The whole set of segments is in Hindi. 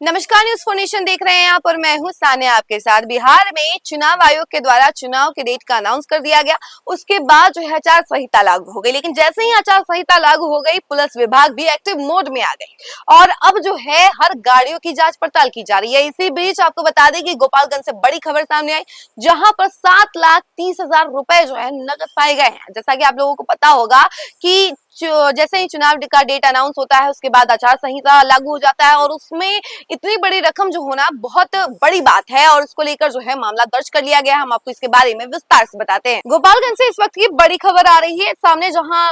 नमस्कार, न्यूज फोर नेशन देख रहे हैं आप और मैं हूं सानिया आपके साथ। बिहार में चुनाव आयोग के द्वारा चुनाव के डेट का अनाउंस कर दिया गया। उसके बाद जो है आचार संहिता लागू हो गई, लेकिन जैसे ही आचार संहिता लागू हो गई पुलिस विभाग भी एक्टिव मोड में आ गई और अब जो है हर गाड़ियों की जांच पड़ताल की जा रही है। इसी बीच आपको बता दें कि गोपालगंज से बड़ी खबर सामने आई, जहां पर 7,30,000 रुपए जो है नकद पाए गए हैं। जैसा कि आप लोगों को पता होगा कि जैसे ही चुनाव का डेट अनाउंस होता है उसके बाद आचार संहिता लागू हो जाता है और उसमें इतनी बड़ी रकम जो होना बहुत बड़ी बात है और उसको लेकर जो है मामला दर्ज कर लिया गया। हम आपको इसके बारे में विस्तार से बताते हैं। गोपालगंज से इस वक्त की बड़ी खबर आ रही है सामने, जहां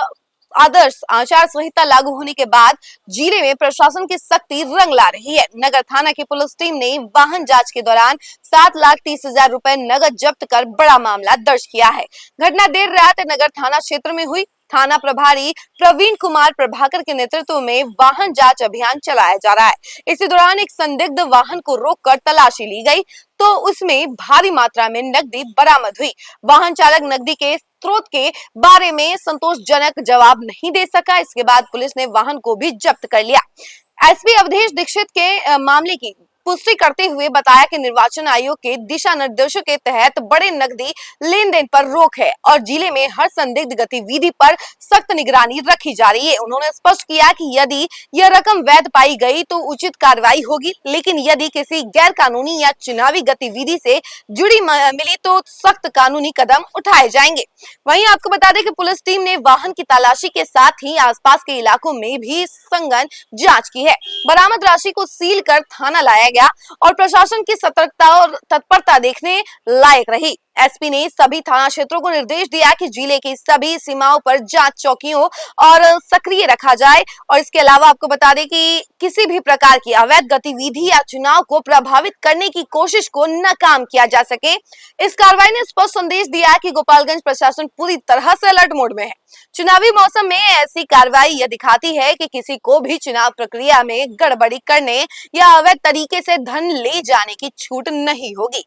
आदर्श आचार संहिता लागू होने के बाद जिले में प्रशासन की सख्ती रंग ला रही है। नगर थाना की पुलिस टीम ने वाहन जांच के दौरान 7,30,000 रुपए नगद जब्त कर बड़ा मामला दर्ज किया है। घटना देर रात नगर थाना क्षेत्र में हुई। थाना प्रभारी प्रवीण कुमार प्रभाकर के नेतृत्व में वाहन जांच अभियान चलाया जा रहा है। इसी दौरान एक संदिग्ध वाहन को रोककर तलाशी ली गई तो उसमें भारी मात्रा में नकदी बरामद हुई। वाहन चालक नकदी के स्रोत के बारे में संतोषजनक जवाब नहीं दे सका। इसके बाद पुलिस ने वाहन को भी जब्त कर लिया। एसपी अवधेश दीक्षित के मामले की पुष्टि करते हुए बताया कि निर्वाचन आयोग के दिशा निर्देशों के तहत बड़े नकदी लेन देन पर रोक है और जिले में हर संदिग्ध गतिविधि पर सख्त निगरानी रखी जा रही है। उन्होंने स्पष्ट किया कि यदि यह रकम वैध पाई गई तो उचित कार्रवाई होगी, लेकिन यदि किसी गैर कानूनी या चुनावी गतिविधि से जुड़ी मिली तो सख्त कानूनी कदम उठाए जाएंगे। वहीं आपको बता दें कि पुलिस टीम ने वाहन की तलाशी के साथ ही आसपास के इलाकों में भी सघन जांच की है। बरामद राशि को सील कर थाना लाया गया और प्रशासन की सतर्कता और तत्परता देखने लायक रही। एसपी ने सभी थाना क्षेत्रों को निर्देश दिया कि जिले की सभी सीमाओं पर जांच चौकियों और सक्रिय रखा जाए और इसके अलावा आपको बता दें कि किसी भी प्रकार की अवैध गतिविधि या चुनाव को प्रभावित करने की कोशिश को नाकाम किया जा सके। इस कार्रवाई ने स्पष्ट संदेश दिया कि गोपालगंज प्रशासन पूरी तरह से अलर्ट मोड में है। चुनावी मौसम में ऐसी कार्रवाई यह दिखाती है कि किसी को भी चुनाव प्रक्रिया में गड़बड़ी करने या अवैध तरीके से धन ले जाने की छूट नहीं होगी।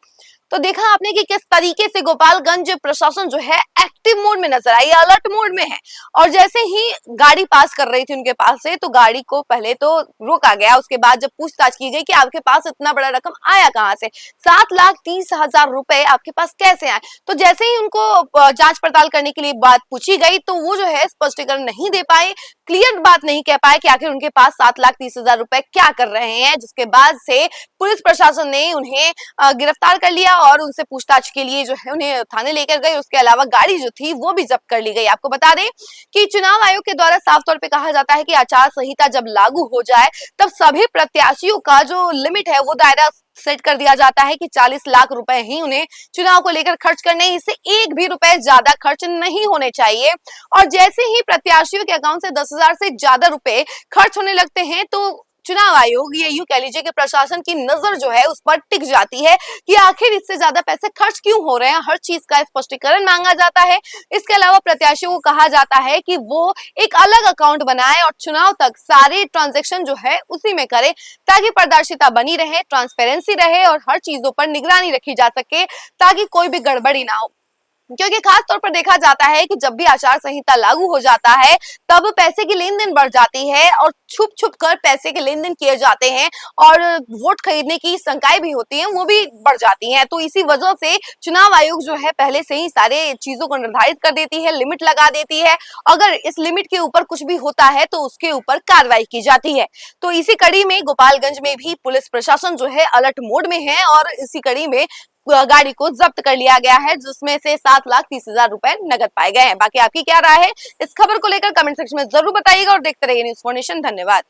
तो देखा आपने कि किस तरीके से गोपालगंज प्रशासन जो है एक्टिव मोड में नजर आई, अलर्ट मोड में है। और जैसे ही गाड़ी पास कर रही थी उनके पास से तो गाड़ी को पहले तो रोका गया। उसके बाद जब पूछताछ की गई कि आपके पास इतना बड़ा रकम आया कहां से, 7,30,000 रुपए आपके पास कैसे आए, तो जैसे ही उनको जांच पड़ताल करने के लिए बात पूछी गई तो वो जो है स्पष्टीकरण नहीं दे पाए, क्लियर बात नहीं कह पाए कि आखिर उनके पास 7,30,000 रुपए क्या कर रहे हैं। जिसके बाद से पुलिस प्रशासन ने उन्हें गिरफ्तार कर लिया और उनसे पूछताछ के लिए जो है उन्हें थाने लेकर गए। उसके अलावा गाड़ी जो थी वो भी जब्त कर ली गई। आपको बता दें कि चुनाव आयोग के द्वारा साफ तौर पे कहा जाता है कि आचार संहिता जब लागू हो जाए तब सभी प्रत्याशियों का जो लिमिट है वो दायरा सेट कर दिया जाता है कि 40 लाख रुपए ही उन्हें चुनाव को लेकर खर्च करने, इससे एक भी रुपए ज्यादा खर्च नहीं होने चाहिए। और जैसे ही प्रत्याशियों के अकाउंट से 10,000 से ज्यादा रुपए खर्च होने लगते हैं तो चुनाव आयोग, ये यूं कह लीजिए कि प्रशासन की नजर जो है उस पर टिक जाती है कि आखिर इससे ज्यादा पैसे खर्च क्यों हो रहे हैं। हर चीज का स्पष्टीकरण मांगा जाता है। इसके अलावा प्रत्याशियों को कहा जाता है कि वो एक अलग अकाउंट बनाए और चुनाव तक सारे ट्रांजैक्शन जो है उसी में करे, ताकि पारदर्शिता बनी रहे, ट्रांसपेरेंसी रहे और हर चीजों पर निगरानी रखी जा सके ताकि कोई भी गड़बड़ी ना हो। क्योंकि खास तौर पर देखा जाता है कि जब भी आचार संहिता लागू हो जाता है तब पैसे की लेन देन बढ़ जाती है और छुप छुप कर पैसे के लेन देन किए जाते हैं और वोट खरीदने की शंकाएं भी होती हैं, वो भी बढ़ जाती हैं। तो इसी वजह से चुनाव आयोग जो है पहले से ही सारे चीजों को निर्धारित कर देती है, लिमिट लगा देती है। अगर इस लिमिट के ऊपर कुछ भी होता है तो उसके ऊपर कार्रवाई की जाती है। तो इसी कड़ी में गोपालगंज में भी पुलिस प्रशासन जो है अलर्ट मोड में है और इसी कड़ी में गाड़ी को जब्त कर लिया गया है, जिसमें से 7,30,000 रुपए नगद पाए गए हैं। बाकी आपकी क्या राय है इस खबर को लेकर कमेंट सेक्शन में जरूर बताइएगा और देखते रहिए न्यूज फोर नेशन। धन्यवाद।